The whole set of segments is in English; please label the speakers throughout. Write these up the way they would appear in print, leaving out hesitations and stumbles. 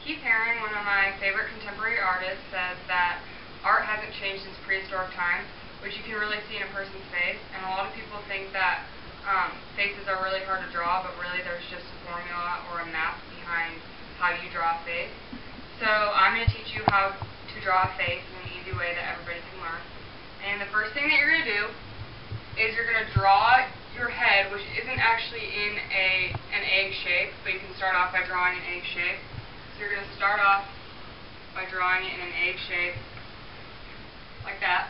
Speaker 1: Keith Haring, one of my favorite contemporary artists, says that art hasn't changed since prehistoric times, which you can really see in a person's face. And a lot of people think that faces are really hard to draw, but really there's just a formula or a map behind how you draw a face. So I'm going to teach you how to draw a face in an easy way that everybody can learn. And the first thing that you're going to do is you're going to draw your head, which isn't actually in an egg shape, but you can start off by drawing an egg shape. So you're going to start off by drawing it in an egg shape, like that.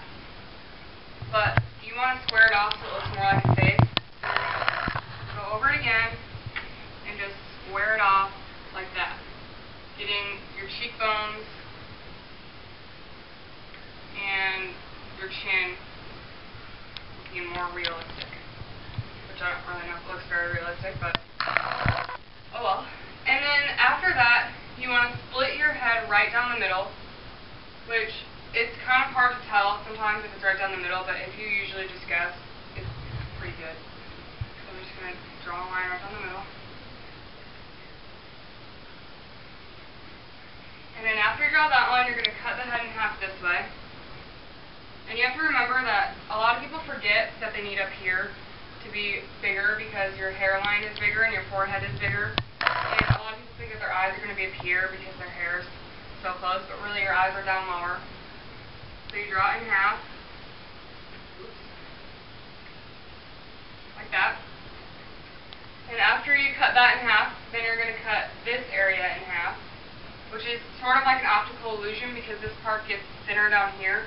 Speaker 1: But you want to square it off so it looks more like a face. So you're going to go over it again and just square it off like that, getting your cheekbones and your chin looking more realistic, which I don't really know if it looks very realistic, but oh well. And then after that, you want to split your head right down the middle, which it's kind of hard to tell sometimes if it's right down the middle, but if you usually just guess, it's pretty good. So I'm just going to draw a line right down the middle. And then after you draw that line, you're going to cut the head in half this way. And you have to remember that a lot of people forget that they need up here to be bigger because your hairline is bigger and your forehead is bigger. And a lot of people think that their eyes are going to be up here because their hair is so close, but really your eyes are down lower. So you draw it in half. Oops. Like that. And after you cut that in half, then you're going to cut this area in half, which is sort of like an optical illusion because this part gets thinner down here.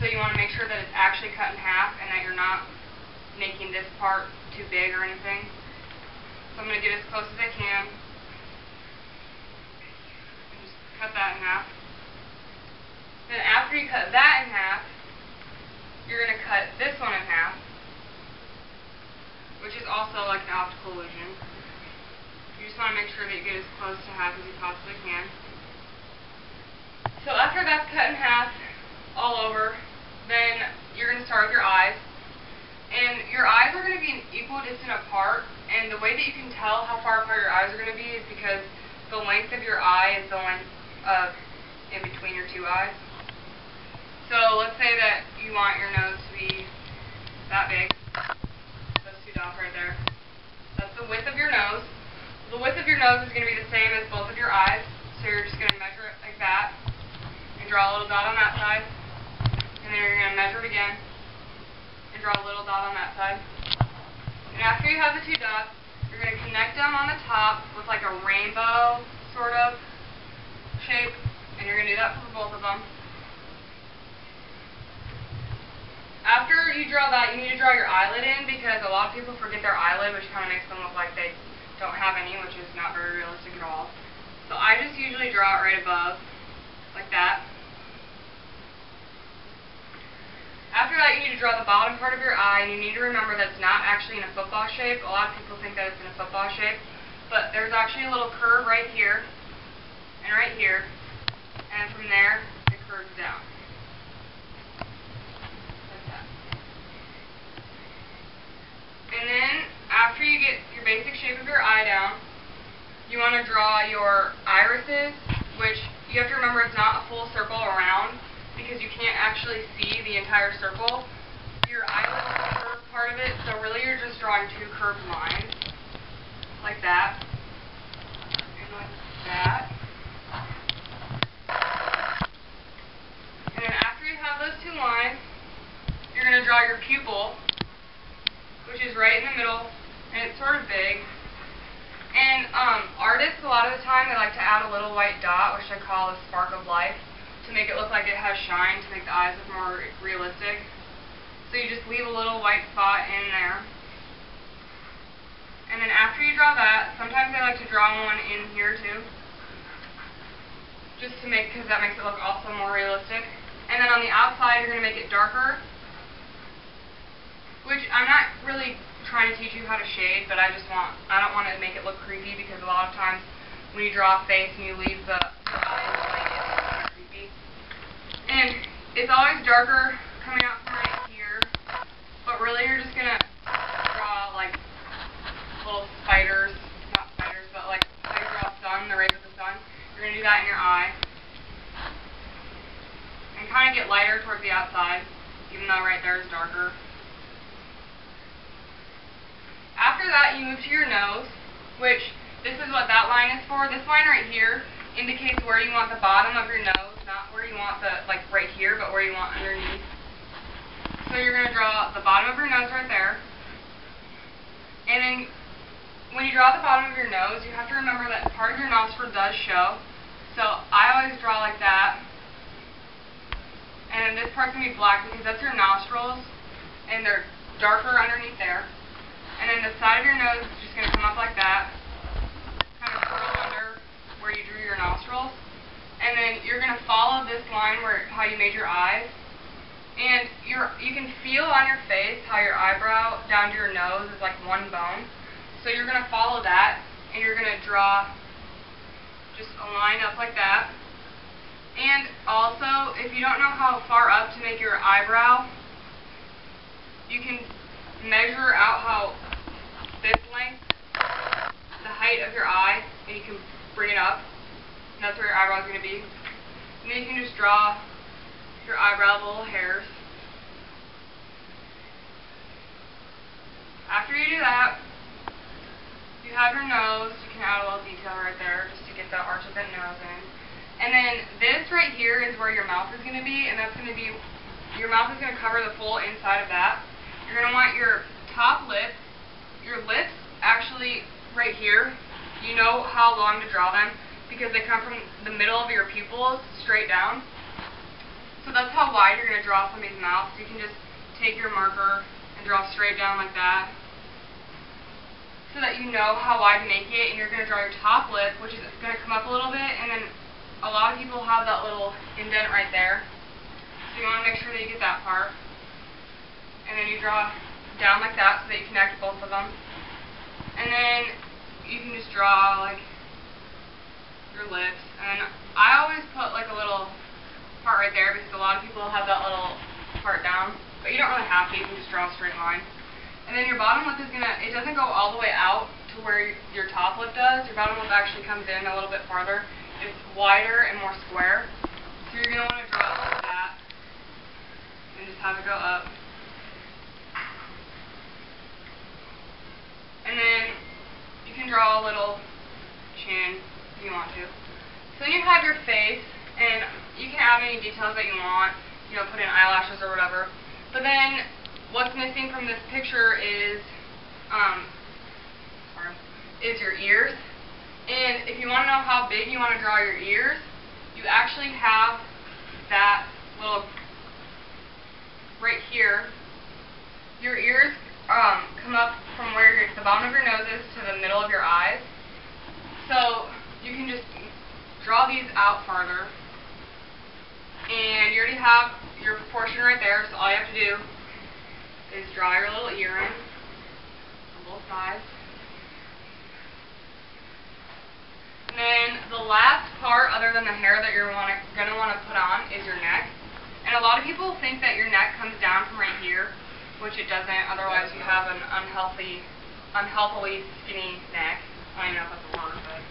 Speaker 1: So you want to make sure that it's actually cut in half and that you're not making this part too big or anything. So I'm going to get as close as I can. And just cut that in half. Then after you cut that in half, you're going to cut this one in half, which is also like an optical illusion. You just want to make sure that you get as close to half as you possibly can. So after that's cut in half, all over, then you're going to start with your eyes. And your eyes are going to be an equal distance apart, and the way that you can tell how far apart your eyes are going to be is because the length of your eye is the length of in between your two eyes. So let's say that you want your nose to be that big. Those two dots right there. That's the width of your nose. The width of your nose is going to be the same as both of your eyes, so you're just going to measure it like that and draw a little dot on that side. And then you're going to measure it again and draw a little dot on that side. And after you have the two dots, you're going to connect them on the top with like a rainbow sort of shape, and you're going to do that for both of them. After you draw that, you need to draw your eyelid in because a lot of people forget their eyelid, which kind of makes them look like they don't have any, which is not very realistic at all. So I just usually draw it right above, like that. After that, you need to draw the bottom part of your eye, and you need to remember that it's not actually in a football shape. A lot of people think that it's in a football shape, but there's actually a little curve right here and right here, and from there, it curves down. Like that. And then, after you get your basic shape of your eye down, you want to draw your irises, which you have to remember it's not a full circle around, because you can't actually see the entire circle. Your eyelid is the curved part of it, so really you're just drawing two curved lines, like that, and like that. And then after you have those two lines, you're going to draw your pupil, which is right in the middle, and it's sort of big. And artists, a lot of the time, they like to add a little white dot, which I call a spark of life, to make it look like it has shine, to make the eyes look more realistic. So you just leave a little white spot in there. And then after you draw that, sometimes I like to draw one in here too, just to make, because that makes it look also more realistic. And then on the outside, you're going to make it darker, which I'm not really trying to teach you how to shade, but I don't want to make it look creepy, because a lot of times when you draw a face and you leave the eyes blank, it's kind of creepy. And it's always darker coming out from right here, but really you're just going to draw like little spiders, not spiders, but like how you draw sun, the rays of the sun. You're going to do that that in your eye. And kind of get lighter towards the outside, even though right there is darker. After that, you move to your nose, which this is what that line is for. This line right here indicates where you want the bottom of your nose, not where you want the, like right here, but where you want underneath. So you're going to draw the bottom of your nose right there. And then when you draw the bottom of your nose, you have to remember that part of your nostril does show. So I always draw like that. And then this part's going to be black because that's your nostrils, and they're darker underneath there. And then the side of your nose is just going to come up like that, kind of curl under where you drew your nostrils. And then you're going to follow this line where how you made your eyes. And you can feel on your face how your eyebrow down to your nose is like one bone. So you're going to follow that, and you're going to draw just a line up like that. And also, if you don't know how far up to make your eyebrow, you can measure out how this length, the height of your eye, and you can bring it up. And that's where your eyebrow is going to be. And then you can just draw your eyebrow, the little hairs. After you do that, you have your nose. You can add a little detail right there just to get the arch of that nose in. And then this right here is where your mouth is going to be, and that's going to be, your mouth is going to cover the full inside of that. You're going to want your top lip, your lips actually right here. You know how long to draw them because they come from the middle of your pupils straight down. So that's how wide you're going to draw somebody's mouth. So you can just take your marker and draw straight down like that, so that you know how wide to make it. And you're going to draw your top lip, which is going to come up a little bit, and then a lot of people have that little indent right there. So you want to make sure that you get that part. And then you draw down like that so that you connect both of them. And then you can just draw like your lips. And I always put like a little part right there because a lot of people have that little part down. But you don't really have to. You can just draw a straight line. And then your bottom lip is going to, it doesn't go all the way out to where your top lip does. Your bottom lip actually comes in a little bit farther. It's wider and more square. So you're going to want to draw it like that. And just have it go up. And then you can draw a little chin if you want to. So then you have your face, and you can add any details that you want. You know, put in eyelashes or whatever. But then what's missing from this picture is your ears. And if you want to know how big you want to draw your ears, you actually have that little right here. Your ears come up from where the bottom of your nose is to the middle of your eyes. So you can just draw these out farther. And you already have your proportion right there, so all you have to do is draw your little earring on both sides. And then the last part, other than the hair that you're going to want to put on, is your neck. And a lot of people think that your neck comes down from right here, which it doesn't. Otherwise, you have an unhealthily skinny neck. I don't even know if that's a word, but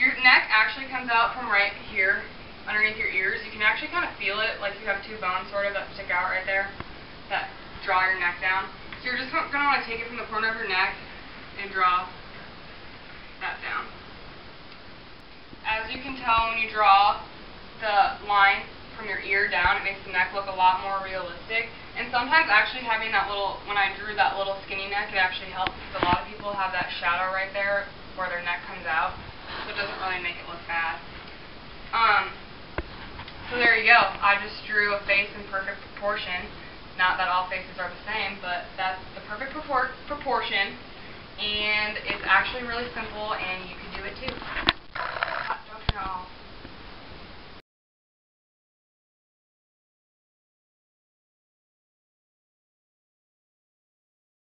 Speaker 1: your neck actually comes out from right here, underneath your ears. You can actually kind of feel it, like you have two bones sort of that stick out right there that draw your neck down. So you're just going to want to take it from the corner of your neck and draw that down. As you can tell, when you draw the line from your ear down, it makes the neck look a lot more realistic. And sometimes actually having that little, when I drew that little skinny neck, it actually helps because a lot of people have that shadow right there where their neck comes out. So it doesn't really make it look bad. So there you go. I just drew a face in perfect proportion. Not that all faces are the same, but that's the perfect proportion. And it's actually really simple, and you can do it too.